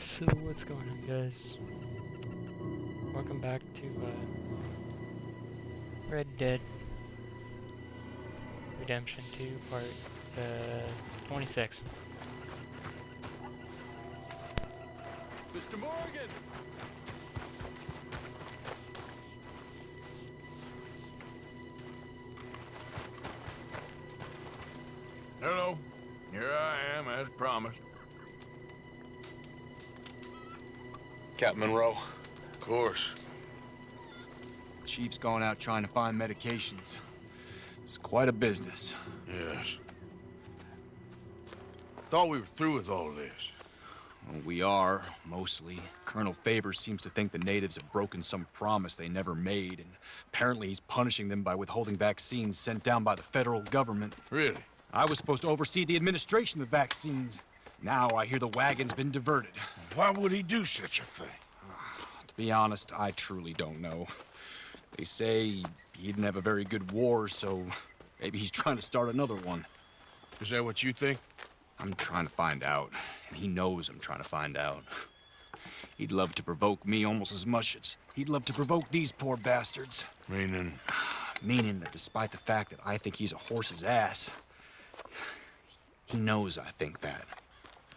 So what's going on, guys? Welcome back to Red Dead Redemption 2 part 26. Mr. Morgan! Hello. Here I am, as promised. Captain Monroe. Of course. Chief's gone out trying to find medications. It's quite a business. Yes. Thought we were through with all this. Well, we are, mostly. Colonel Favors seems to think the natives have broken some promise they never made, and apparently he's punishing them by withholding vaccines sent down by the federal government. Really? I was supposed to oversee the administration of the vaccines. Now I hear the wagon's been diverted. Why would he do such a thing? To be honest, I truly don't know. They say he didn't have a very good war, so maybe he's trying to start another one. Is that what you think? I'm trying to find out, and he knows I'm trying to find out. He'd love to provoke me almost as much as he'd love to provoke these poor bastards. Meaning? Meaning that despite the fact that I think he's a horse's ass, he knows I think that.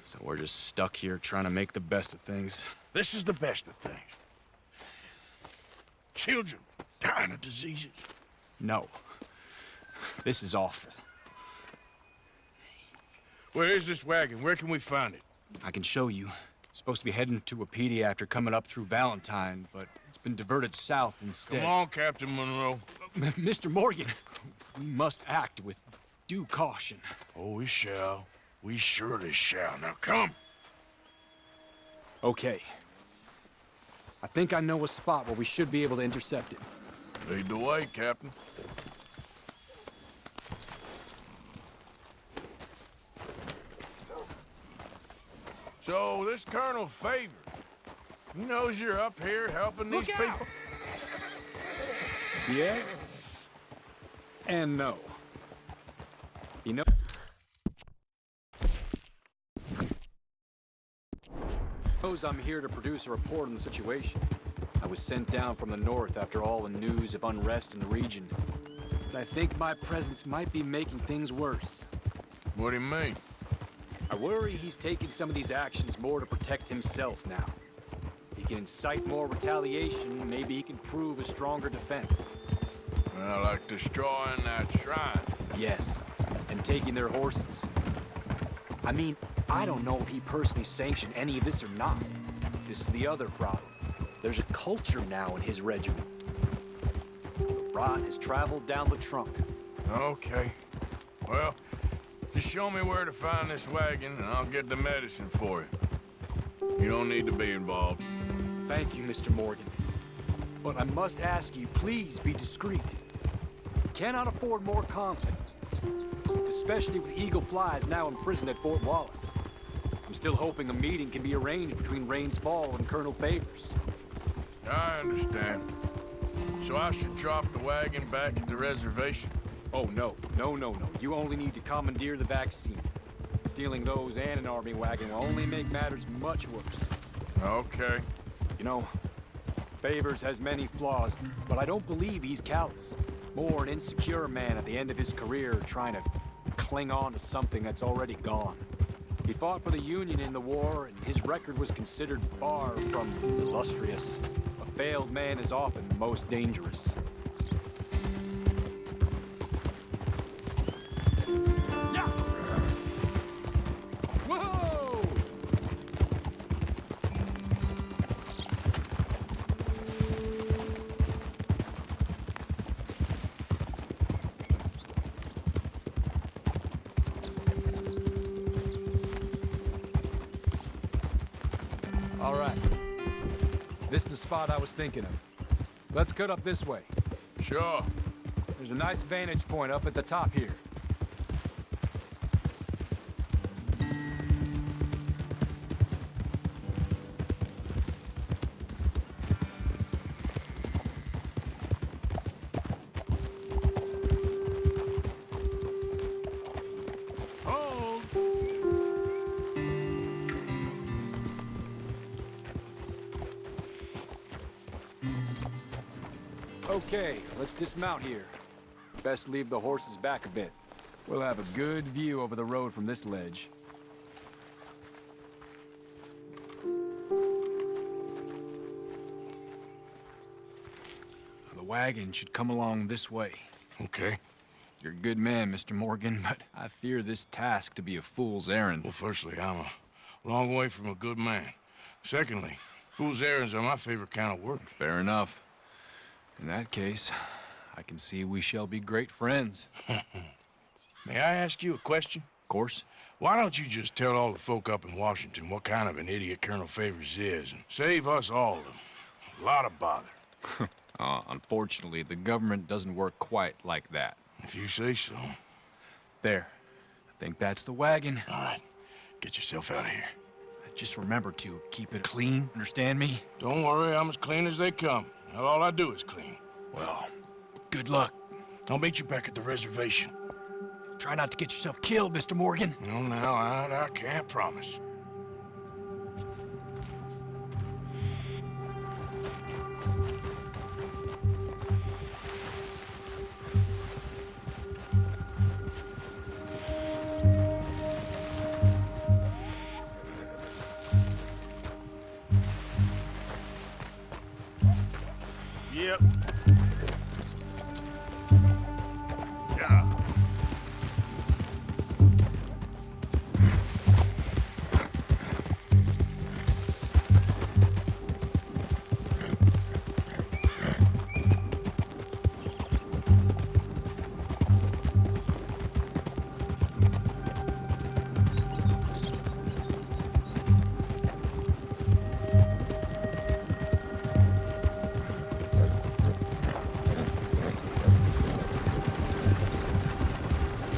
So we're just stuck here trying to make the best of things. This is the best of things. Children dying of diseases. No. This is awful. Where is this wagon? Where can we find it? I can show you. It's supposed to be heading to Wapiti after coming up through Valentine, but it's been diverted south instead. Come on, Captain Monroe. Mr. Morgan, we must act with due caution. Oh, we shall. We surely shall. Now come. Okay. I think I know a spot where we should be able to intercept it. Lead the way, Captain. So, this Colonel Favors, he knows you're up here helping these people? Yes and no. You know, knows I'm here to produce a report on the situation. I was sent down from the north after all the news of unrest in the region. But I think my presence might be making things worse. What do you mean? I worry he's taking some of these actions more to protect himself now. He can incite more retaliation, maybe he can prove a stronger defense. Well, like destroying that shrine. Yes, and taking their horses. I mean, I don't know if he personally sanctioned any of this or not. This is the other problem. There's a culture now in his regiment. The rot has traveled down the trunk. Okay. Well, just show me where to find this wagon, and I'll get the medicine for you. You don't need to be involved. Thank you, Mr. Morgan. But I must ask you, please be discreet. We cannot afford more conflict. Especially with Eagle Flies now imprisoned at Fort Wallace. I'm still hoping a meeting can be arranged between Rains Fall and Colonel Favors. I understand. So I should drop the wagon back at the reservation? Oh, no. No. You only need to commandeer the vaccine. Stealing those and an army wagon will only make matters much worse. Okay. You know, Favors has many flaws, but I don't believe he's callous. More an insecure man at the end of his career trying to cling on to something that's already gone. He fought for the Union in the war, and his record was considered far from illustrious. A failed man is often the most dangerous. Yeah! Whoa! All right. This is the spot I was thinking of. Let's cut up this way. Sure. There's a nice vantage point up at the top here. Okay, let's dismount here. Best leave the horses back a bit. We'll have a good view over the road from this ledge. The wagon should come along this way. Okay. You're a good man, Mr. Morgan, but I fear this task to be a fool's errand. Well, firstly, I'm a long way from a good man. Secondly, fool's errands are my favorite kind of work. Fair enough. In that case, I can see we shall be great friends. May I ask you a question? Of course. Why don't you just tell all the folk up in Washington what kind of an idiot Colonel Favors is, and save us all a lot of bother? Unfortunately, the government doesn't work quite like that. If you say so. There. I think that's the wagon. All right. Get yourself out of here. Just remember to keep it clean, understand me? Don't worry, I'm as clean as they come. Now all I do is clean. Well, good luck. I'll meet you back at the reservation. Try not to get yourself killed, Mr. Morgan. No, now, I can't promise. Yep. Yeah.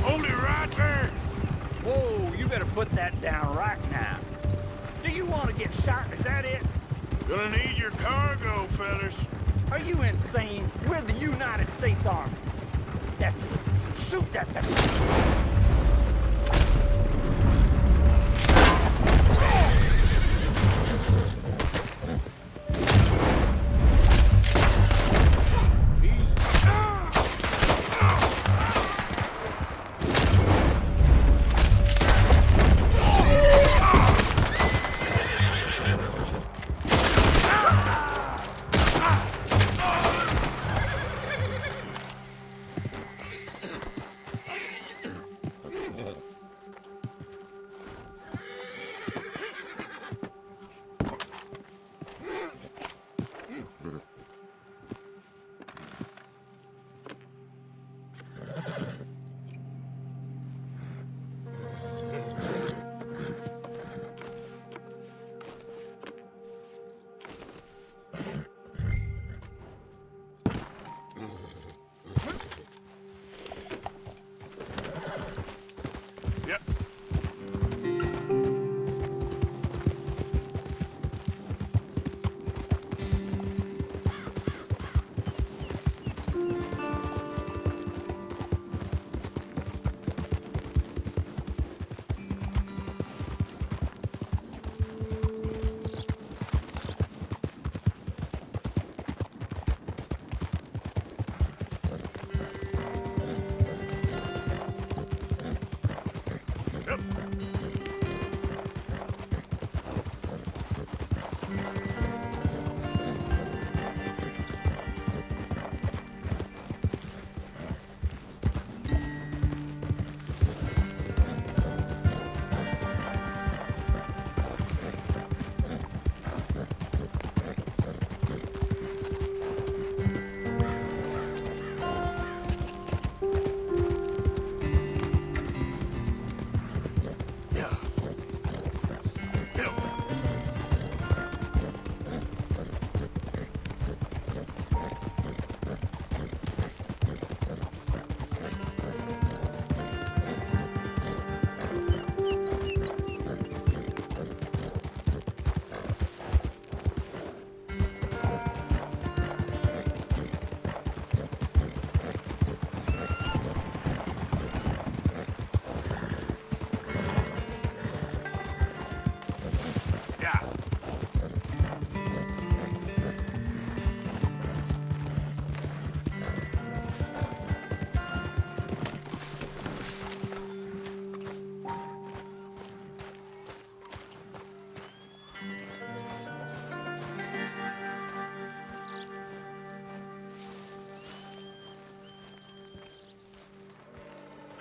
Hold it right there. Whoa, you better put that down right now. Do you want to get shot? Is that it? Gonna need your cargo, fellas. Are you insane? We're the United States Army. That's it. Shoot that thing.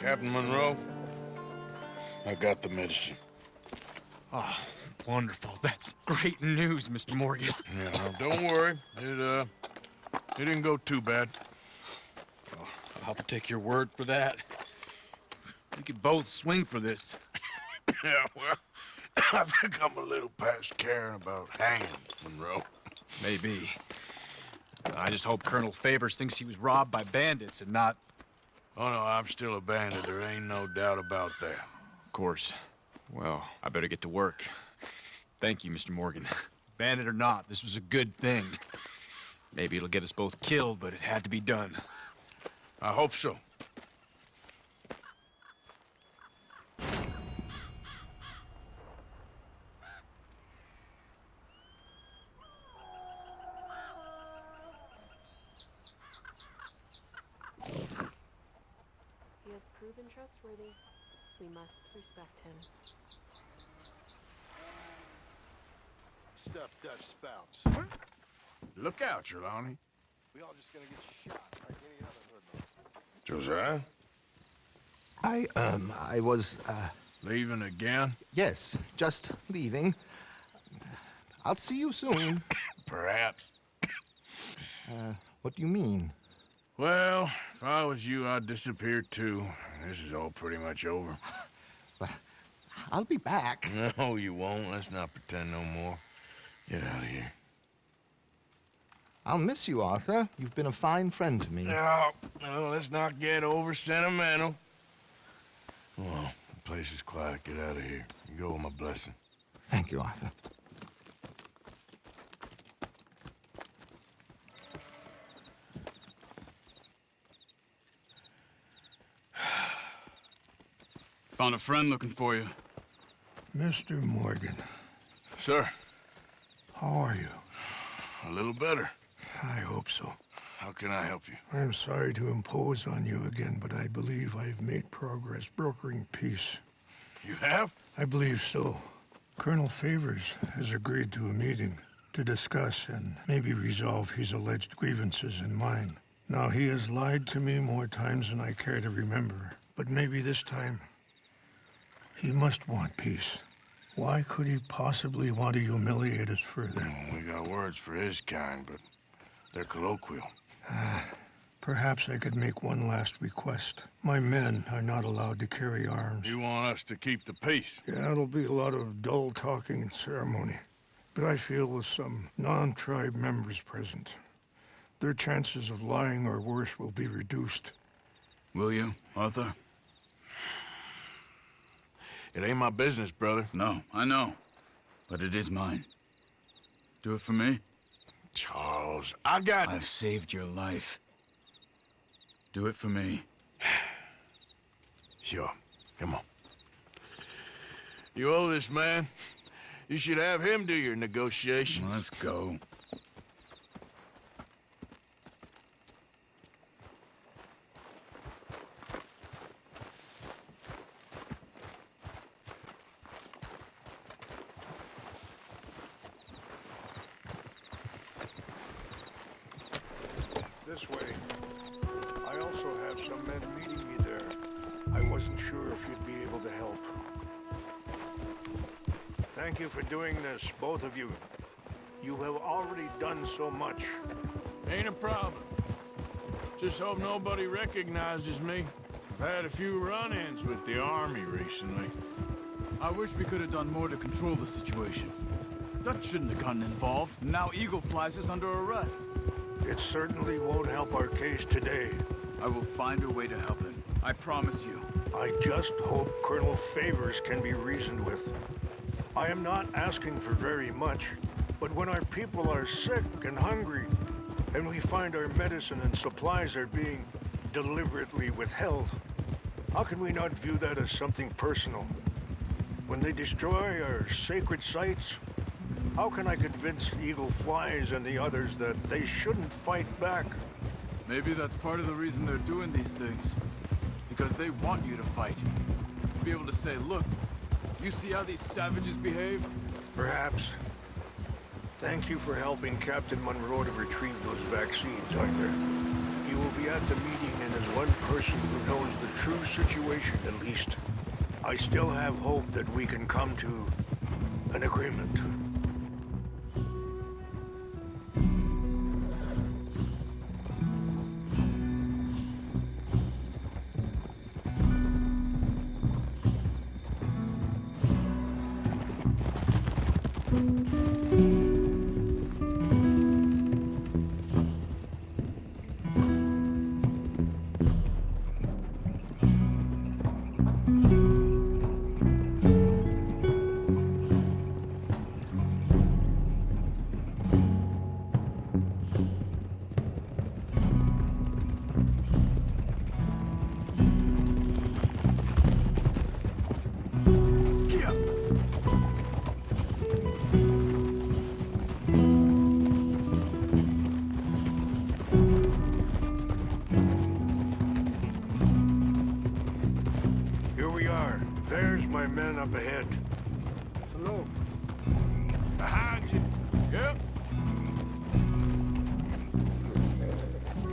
Captain Monroe, I got the medicine. Oh, wonderful. That's great news, Mr. Morgan. Yeah, now, don't worry. It didn't go too bad. Oh, I'll have to take your word for that. We could both swing for this. Yeah, well, I think I'm a little past caring about hanging, Monroe. Maybe. I just hope Colonel Favors thinks he was robbed by bandits and not... Oh, no, I'm still a bandit. There ain't no doubt about that. Of course. Well, I better get to work. Thank you, Mr. Morgan. Bandit or not, this was a good thing. Maybe it'll get us both killed, but it had to be done. I hope so. He has proven trustworthy. We must respect him. Stuff Dutch spouts. Look out, Trelawney. We all just gonna get shot like any other hoodlum. Josiah? I was, Leaving again? yes, just leaving. I'll see you soon. Perhaps. What do you mean? Well, if I was you, I'd disappear too. This is all pretty much over. Well, I'll be back. No, you won't. Let's not pretend no more. Get out of here. I'll miss you, Arthur. You've been a fine friend to me. No, let's not get over sentimental. Well, the place is quiet. Get out of here. You go with my blessing. Thank you, Arthur. Found a friend looking for you. Mr. Morgan, Sir, how are you? a little better. I hope so. How can I help you? I'm sorry to impose on you again, but I believe I've made progress brokering peace. You have? I believe so. Colonel Favors has agreed to a meeting to discuss and maybe resolve his alleged grievances and mine. Now, he has lied to me more times than I care to remember, but maybe this time he must want peace. Why could he possibly want to humiliate us further? We got words for his kind, but they're colloquial. Perhaps I could make one last request. My men are not allowed to carry arms. You want us to keep the peace? Yeah, it'll be a lot of dull talking and ceremony. But I feel with some non-tribe members present, their chances of lying or worse will be reduced. Will you, Arthur? It ain't my business, brother. No, I know. But it is mine. Do it for me? Charles, I've saved your life. Do it for me. Sure. Come on. You owe this man. You should have him do your negotiations. Let's go. This way. I also have some men meeting me there. I wasn't sure if you'd be able to help. Thank you for doing this, both of you. You have already done so much. Ain't a problem. Just hope nobody recognizes me. I've had a few run-ins with the army recently. I wish we could have done more to control the situation. Dutch shouldn't have gotten involved. Now Eagle Flies is under arrest. It certainly won't help our case today. I will find a way to help him. I promise you. I just hope Colonel Favors can be reasoned with. I am not asking for very much, but when our people are sick and hungry, and we find our medicine and supplies are being deliberately withheld, how can we not view that as something personal? When they destroy our sacred sites, how can I convince Eagle Flies and the others that they shouldn't fight back? Maybe that's part of the reason they're doing these things. Because they want you to fight. To be able to say, look, you see how these savages behave? Perhaps. Thank you for helping Captain Monroe to retrieve those vaccines, Arthur. He will be at the meeting and as one person who knows the true situation at least, I still have hope that we can come to an agreement. Here we are. There's my men up ahead. Hello. Behind you. Yep.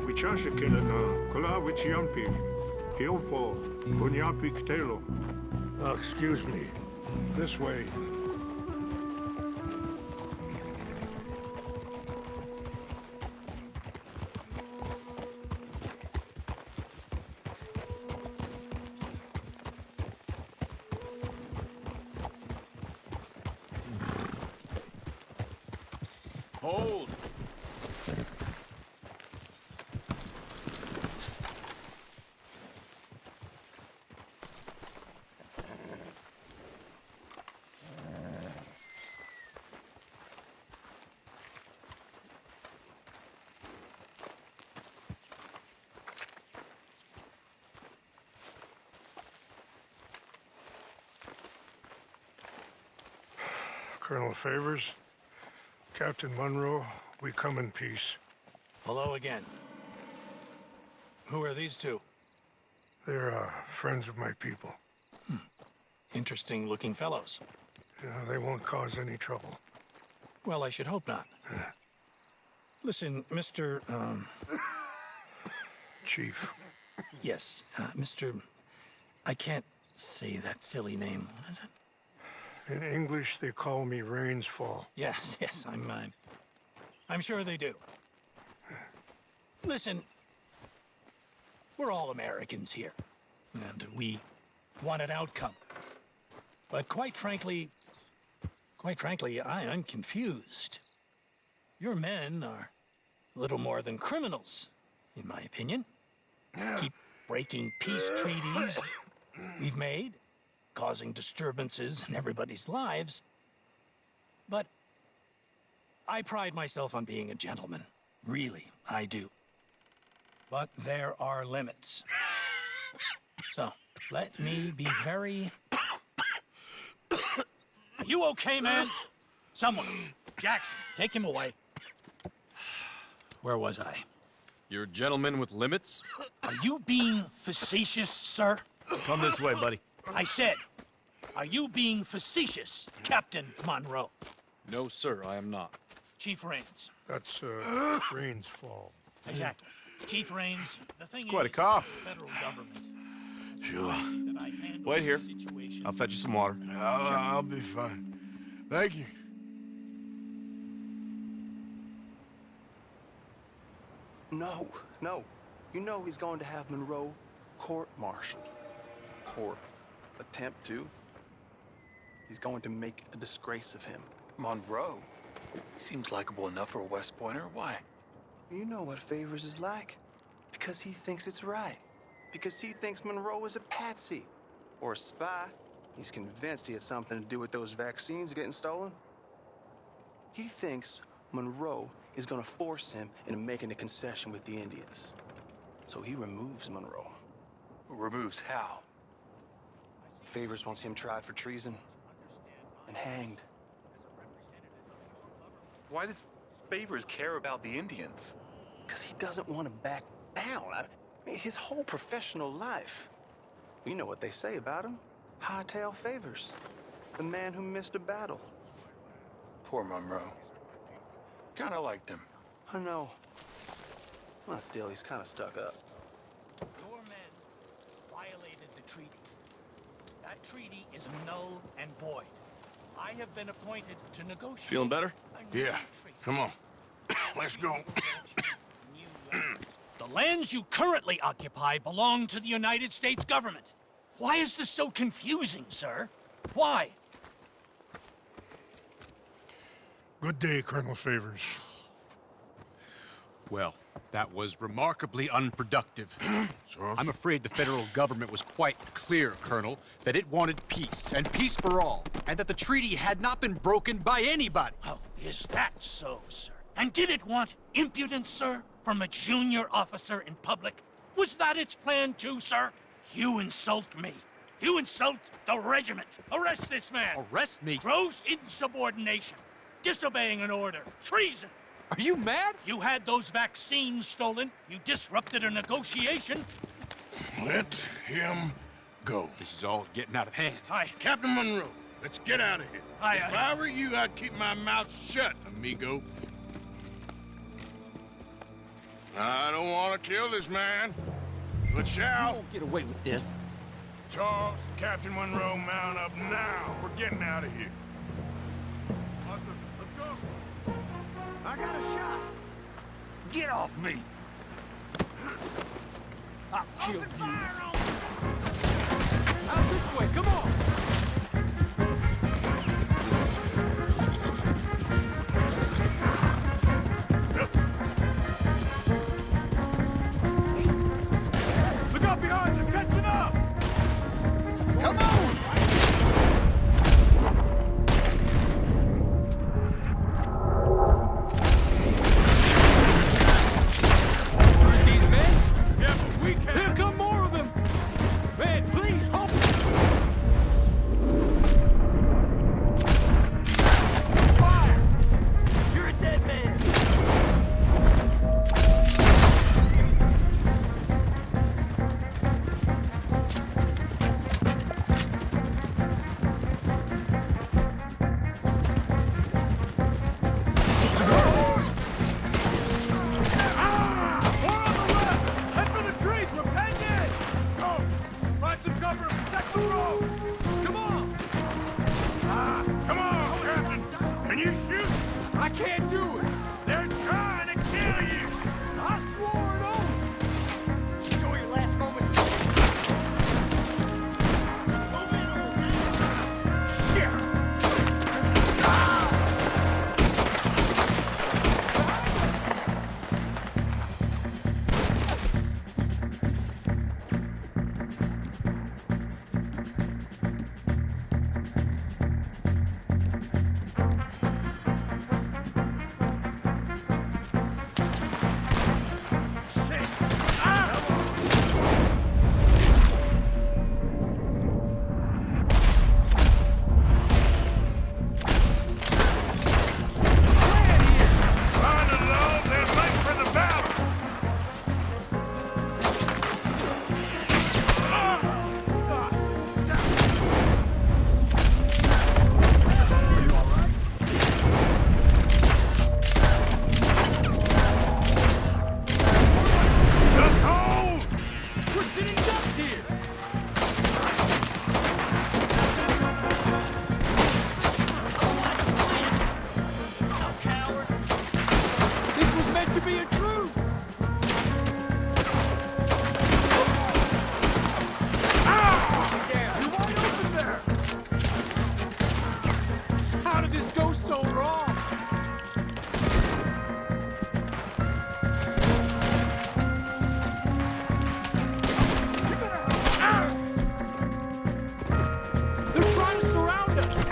Wichashikila na kula wichiampi. Hilpo bunyapi ktelo. Excuse me. This way. Hold! Colonel Favors, Captain Monroe, we come in peace. Hello again. Who are these two? They're friends of my people. Interesting looking fellows. Yeah, they won't cause any trouble. Well, I should hope not. Listen, Mr. Chief. Yes, Mr. I can't say that silly name. What is it? In English, they call me Rains Fall. Yes, I'm sure they do. Listen, we're all Americans here, and we want an outcome. But quite frankly, I'm confused. Your men are little more than criminals, in my opinion. Keep breaking peace treaties we've made, causing disturbances in everybody's lives. But I pride myself on being a gentleman. Really, I do. But there are limits. So, let me be very... Are you okay, man? Someone. Jackson, take him away. Where was I? You're a gentleman with limits? Are you being facetious, sir? Come this way, buddy. I said, are you being facetious, Captain Monroe? No, sir, I am not. Chief Rains. That's Rains Fall. Exactly. Chief Rains, the thing Quite a is, cough. the federal government. Sure. That I handle Wait here. the situation. I'll fetch you some water. I'll be fine. Thank you. No. You know he's going to have Monroe court-martialed. Or attempt to. He's going to make a disgrace of him. Monroe? Seems likable enough for a West Pointer. Why? You know what Favors is like. Because he thinks it's right. Because he thinks Monroe is a patsy. Or a spy. He's convinced he had something to do with those vaccines getting stolen. He thinks Monroe is gonna force him into making a concession with the Indians. So he removes Monroe. Removes how? Favors wants him tried for treason and hanged. Why does Favors care about the Indians? Because he doesn't want to back down. I mean, his whole professional life. You know what they say about him. Hightail Favors. The man who missed a battle. Poor Monroe. Kinda liked him. I know. Well, still, he's kind of stuck up. Your men violated the treaty. That treaty is null and void. I have been appointed to negotiate. Feeling better? a new Yeah. treaty. Come on. Let's go. The lands you currently occupy belong to the United States government. Why is this so confusing, sir? Why? Good day, Colonel Favors. Well, that was remarkably unproductive. So, I'm afraid the federal government was quite clear, Colonel, that it wanted peace, and peace for all, and that the treaty had not been broken by anybody. Oh, is that so, sir? And did it want impudence, sir, from a junior officer in public? Was that its plan too, sir? You insult me. You insult the regiment. Arrest this man. Arrest me? Gross insubordination. Disobeying an order. Treason. Are you mad? You had those vaccines stolen. You disrupted a negotiation. let him go. This is all getting out of hand. Captain Monroe, let's get out of here. If I were you, I'd keep my mouth shut, amigo. I don't want to kill this man, but shall. You won't get away with this. Charles, Captain Monroe, mount up now. We're getting out of here. Arthur, let's go. I got a shot. Get off me. I'll kill you. Out this way, come on! Look out behind you! Catching up! Come on! These men? Yeah, but we can't! Here come more of them! Man, please, help! Fire! You're a dead man. More on the left! Head for the trees! We're penned in! Go! Find some cover and protect the road! Come on! Come on, Captain. Can you shoot? I can't do it! They're trying to kill you. I swore an oath! Enjoy your last moments. Find a low, then make for the battle. Just hold. We're sitting ducks here! This was meant to be a truce! You're wide open there! How did this go so wrong? They're trying to surround us!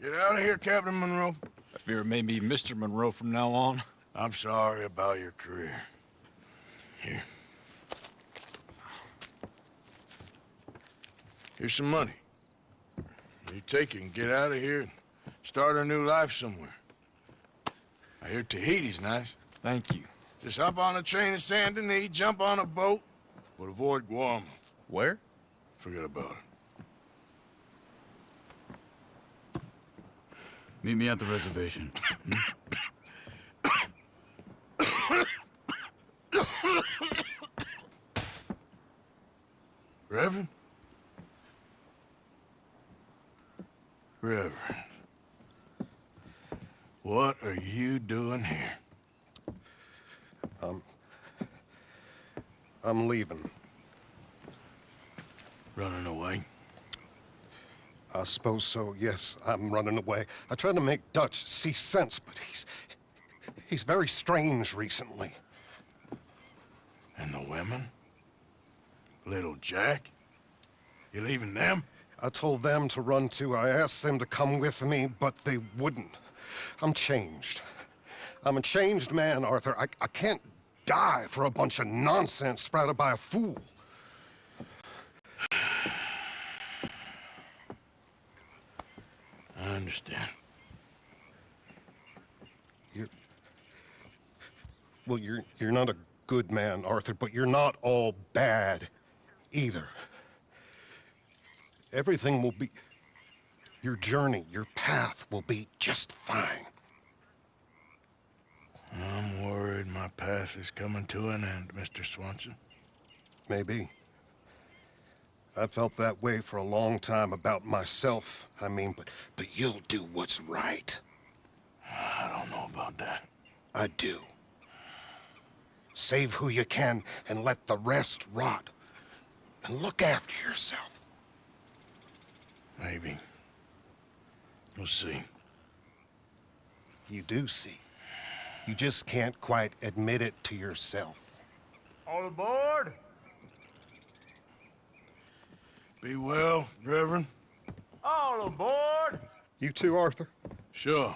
Get out of here, Captain Monroe. I fear it may be Mr. Monroe from now on. I'm sorry about your career. Here. Here's some money. You take it and get out of here and start a new life somewhere. I hear Tahiti's nice. Thank you. Just hop on a train to Saint Denis, jump on a boat, but avoid Guam. Where? Forget about it. Meet me at the reservation. Reverend? Reverend. What are you doing here? I'm leaving. Running away? I suppose so, yes. I'm running away. I tried to make Dutch see sense, but he's very strange recently. And the women? Little Jack? You leaving them? I told them to run too. I asked them to come with me, but they wouldn't. I'm changed. I'm a changed man, Arthur. I can't die for a bunch of nonsense sprouted by a fool. I understand. You're not a good man, Arthur, but you're not all bad either. Everything will be... Your journey, your path will be just fine. I'm worried my path is coming to an end, Mr. Swanson. Maybe. I felt that way for a long time about myself, I mean, but you'll do what's right. I don't know about that. I do. Save who you can and let the rest rot. And look after yourself. Maybe. We'll see. You do see. You just can't quite admit it to yourself. All aboard! Be well, Reverend. All aboard! You too, Arthur? Sure.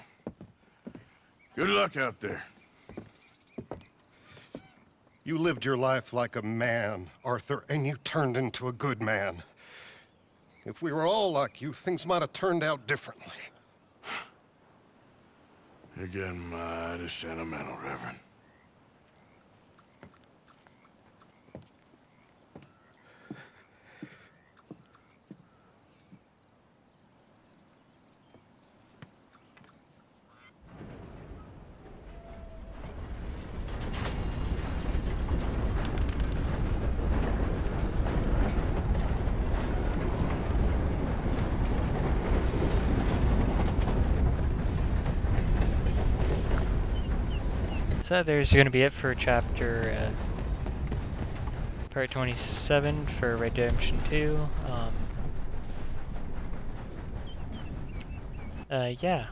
Good luck out there. You lived your life like a man, Arthur, and you turned into a good man. If we were all like you, things might have turned out differently. You're getting mighty sentimental, Reverend. So there's going to be it for chapter part 27 for Redemption 2. Yeah.